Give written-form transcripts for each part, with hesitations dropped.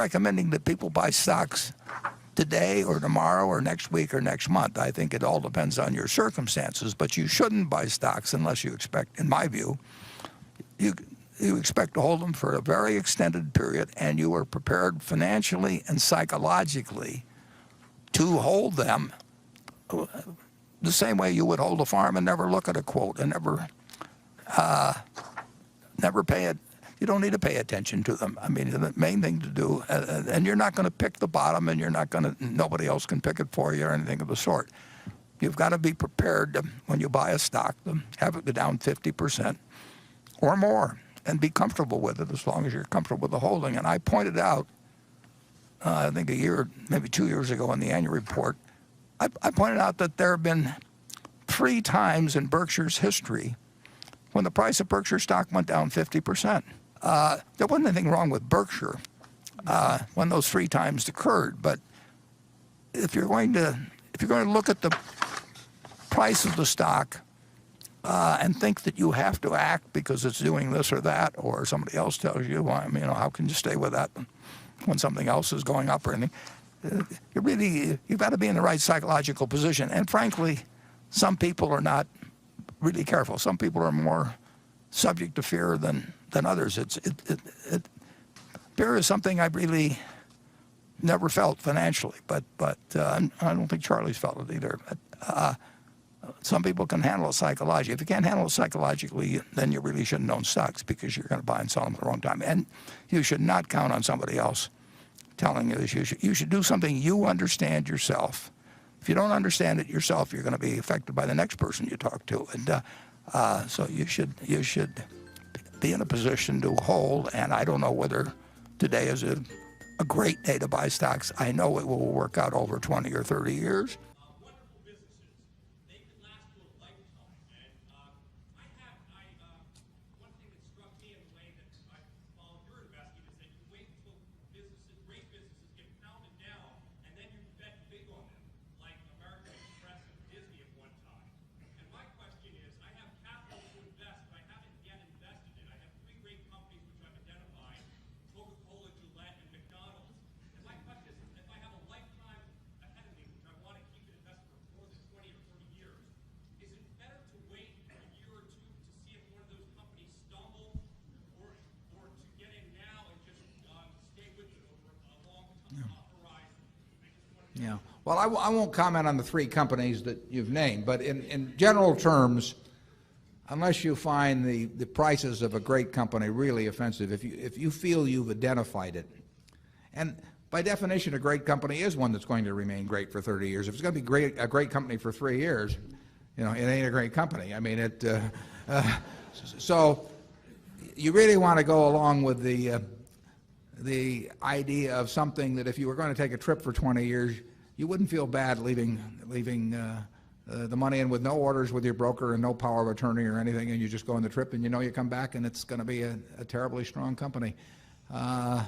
recommending that people buy stocks today or tomorrow or next week or next month. I think it all depends on your circumstances, but you shouldn't buy stocks unless you expect, in my view, you expect to hold them for a very extended period and you are prepared financially and psychologically to hold them the same way you would hold a farm and never look at a quote and never pay it. You don't need to pay attention to them. I mean, the main thing to do, and you're not going to pick the bottom, and nobody else can pick it for you or anything of the sort. You've got to be prepared to, when you buy a stock, to have it go down 50% or more and be comfortable with it as long as you're comfortable with the holding. And I pointed out, I think a year, maybe 2 years ago in the annual report, I pointed out that there have been 3 times in Berkshire's history when the price of Berkshire stock went down 50%. There wasn't anything wrong with Berkshire when those 3 times occurred, but if you're going to look at the price of the stock and think that you have to act because it's doing this or that, or somebody else tells you, well, I mean, how can you stay with that when something else is going up or anything? You've got to be in the right psychological position. And frankly, some people are not really careful. Some people are more subject to fear than others. Fear is something I've really never felt financially, but I don't think Charlie's felt it either. But, some people can handle it psychologically. If you can't handle it psychologically, then you really shouldn't own stocks because you're going to buy and sell them at the wrong time. And you should not count on somebody else telling you this. You should do something you understand yourself. If you don't understand it yourself, you're going to be affected by the next person you talk to. And so you should be in a position to hold. And I don't know whether today is a great day to buy stocks. I know it will work out over 20 or 30 years. Yeah. Well, I won't comment on the 3 companies that you've named, but in general terms, unless you find the prices of a great company really offensive, if you feel you've identified it, and by definition a great company is one that's going to remain great for 30 years. If it's going to be a great company for 3 years, it ain't a great company. I mean, so you really want to go along with the idea of something that if you were going to take a trip for 20 years, you wouldn't feel bad leaving the money in with no orders with your broker and no power of attorney or anything, and you just go on the trip and you come back and it's going to be a terribly strong company. I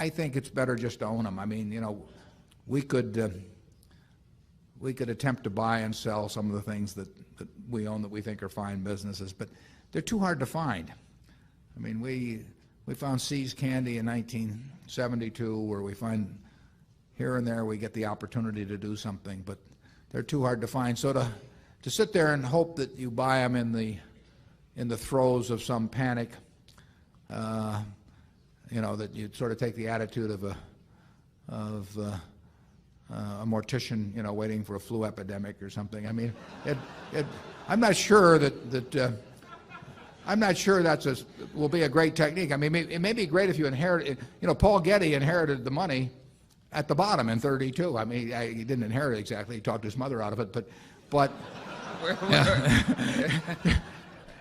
think it's better just to own them. I mean, we could attempt to buy and sell some of the things that we own that we think are fine businesses, but they're too hard to find. I mean, we found See's Candy in 1972, where we find here and there we get the opportunity to do something, but they're too hard to find. So to sit there and hope that you buy them in the throes of some panic, that you sort of take the attitude of a mortician, waiting for a flu epidemic or something. I mean, I'm not sure that I'm not sure will be a great technique. I mean, it may be great if you inherit it. Paul Getty inherited the money at the bottom in 32. I mean, he didn't inherit it exactly. He talked his mother out of it, but yeah.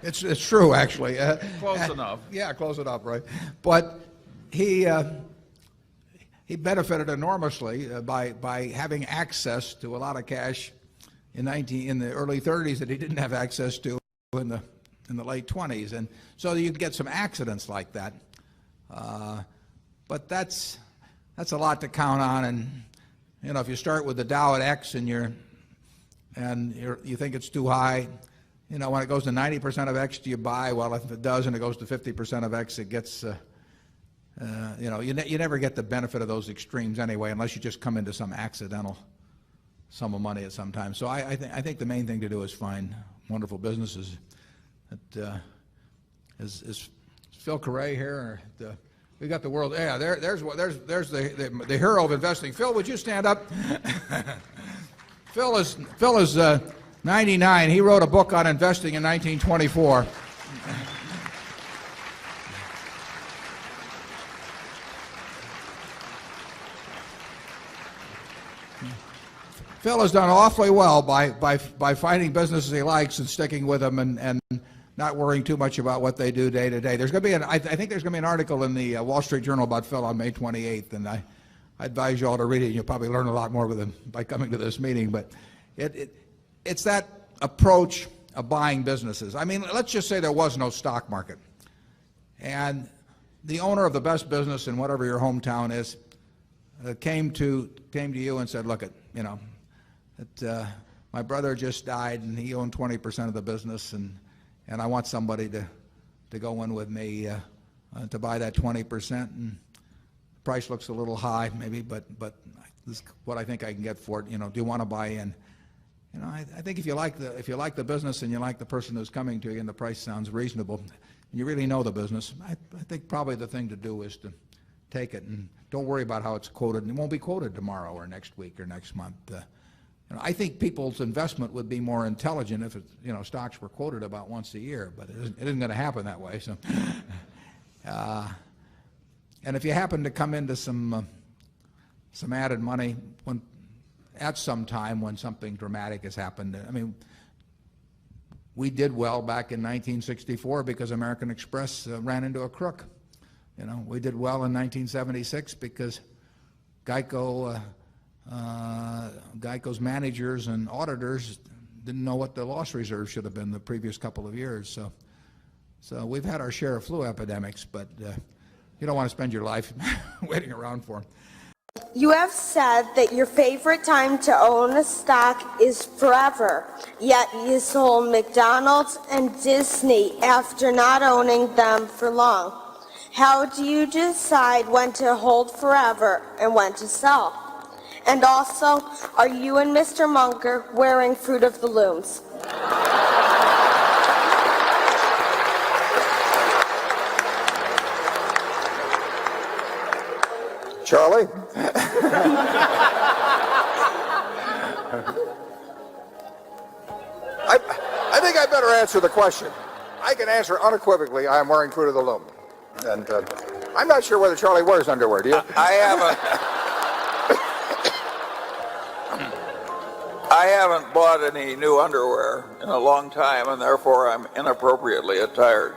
It's true, actually. Close enough. Yeah, close enough, right? But he benefited enormously by having access to a lot of cash in the early 30s that he didn't have access to in the late 20s, and so you'd get some accidents like that. But that's a lot to count on, and if you start with the Dow at X and you think it's too high, when it goes to 90% of X, do you buy? Well, if it does and it goes to 50% of X, it gets you never get the benefit of those extremes anyway, unless you just come into some accidental sum of money at some time. So I think the main thing to do is find wonderful businesses. Is Phil Carre here? We got the world. Yeah, there's the hero of investing. Phil, would you stand up? Phil is 99. He wrote a book on investing in 1924. Phil has done awfully well by finding businesses he likes and sticking with them and not worrying too much about what they do day to day. There's going to be I think there's going to be an article in the Wall Street Journal about Phil on May 28th, and I advise you all to read it. You'll probably learn a lot more with him by coming to this meeting. But it's that approach of buying businesses. I mean, let's just say there was no stock market, and the owner of the best business in whatever your hometown is came to you and said, "Look, my brother just died, and he owned 20% of the business, and I want somebody to go in with me to buy that 20%. And the price looks a little high, maybe, but this is what I think I can get for it. Do you want to buy in?" I think if you like the business and you like the person who's coming to you, and the price sounds reasonable, and you really know the business, I think probably the thing to do is to take it and don't worry about how it's quoted. It won't be quoted tomorrow or next week or next month. I think people's investment would be more intelligent if stocks were quoted about once a year, but it isn't going to happen that way. So, and if you happen to come into some added money at some time when something dramatic has happened, I mean, we did well back in 1964 because American Express ran into a crook. We did well in 1976 because Geico's managers and auditors didn't know what the loss reserve should have been the previous couple of years. So we've had our share of flu epidemics, but you don't want to spend your life waiting around for them. You have said that your favorite time to own a stock is forever, yet you sold McDonald's and Disney after not owning them for long. How do you decide when to hold forever and when to sell? And also, are you and Mr. Munger wearing Fruit of the Looms? Charlie? I think I better answer the question. I can answer unequivocally, I am wearing Fruit of the Loom. And I'm not sure whether Charlie wears underwear, do you? I haven't bought any new underwear in a long time, and therefore I'm inappropriately attired.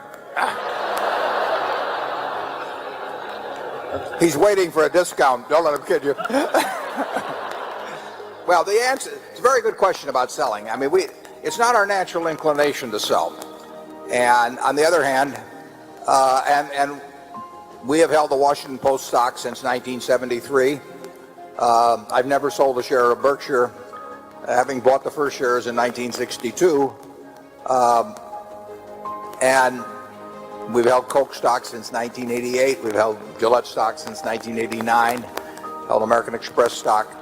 He's waiting for a discount. Don't let him kid you. Well, the answer, it's a very good question about selling. I mean, it's not our natural inclination to sell. And on the other hand, and we have held the Washington Post stock since 1973. I've never sold a share of Berkshire, having bought the first shares in 1962. And we've held Coke stock since 1988. We've held Gillette stock since 1989. Held American Express stock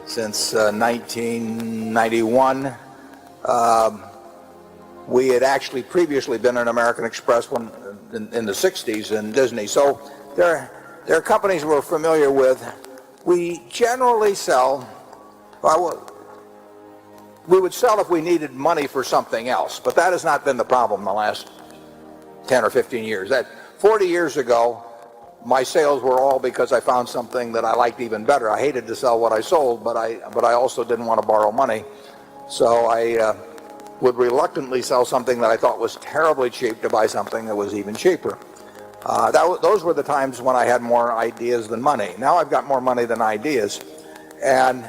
since 1991. We had actually previously been in American Express in the 60s in Disney. So there are companies we're familiar with. We generally sell, we would sell if we needed money for something else, but that has not been the problem in the last 10 or 15 years. 40 years ago, my sales were all because I found something that I liked even better. I hated to sell what I sold, but I also didn't want to borrow money. So I would reluctantly sell something that I thought was terribly cheap to buy something that was even cheaper. Those were the times when I had more ideas than money. Now I've got more money than ideas, and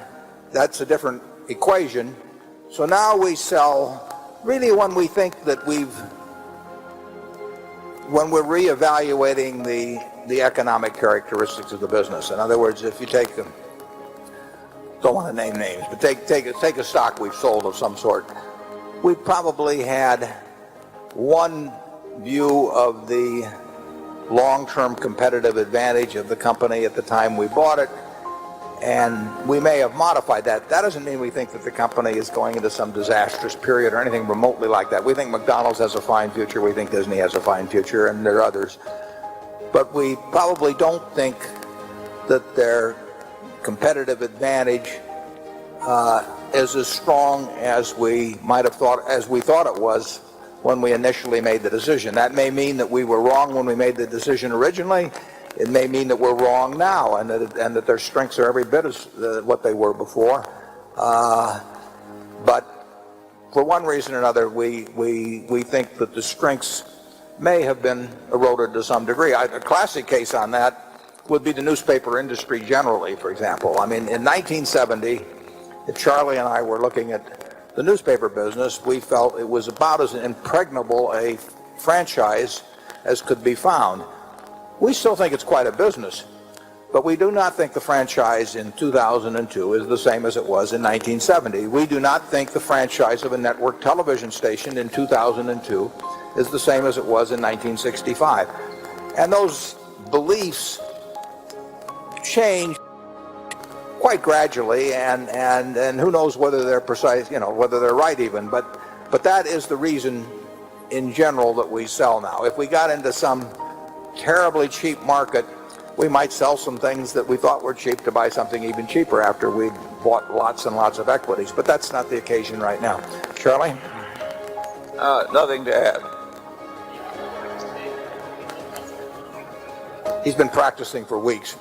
that's a different equation. So now we sell really when we think that when we're reevaluating the economic characteristics of the business. In other words, if you take don't want to name names, but take a stock we've sold of some sort. We probably had one view of the long-term competitive advantage of the company at the time we bought it, and we may have modified that. That doesn't mean we think that the company is going into some disastrous period or anything remotely like that. We think McDonald's has a fine future, we think Disney has a fine future, and there are others. But we probably don't think that their competitive advantage is as strong as we might have thought, as we thought it was when we initially made the decision. That may mean that we were wrong when we made the decision originally. It may mean that we're wrong now, and that their strengths are every bit as what they were before. But for one reason or another, we think that the strengths may have been eroded to some degree. A classic case on that would be the newspaper industry generally, for example. I mean, in 1970, if Charlie and I were looking at the newspaper business, we felt it was about as impregnable a franchise as could be found. We still think it's quite a business, but we do not think the franchise in 2002 is the same as it was in 1970. We do not think the franchise of a network television station in 2002 is the same as it was in 1965. And those beliefs change quite gradually, and who knows whether they're precise, whether they're right even, but that is the reason in general that we sell now. If we got into some terribly cheap market, we might sell some things that we thought were cheap to buy something even cheaper after we'd bought lots and lots of equities, but that's not the occasion right now. Charlie? Nothing to add. He's been practicing for weeks.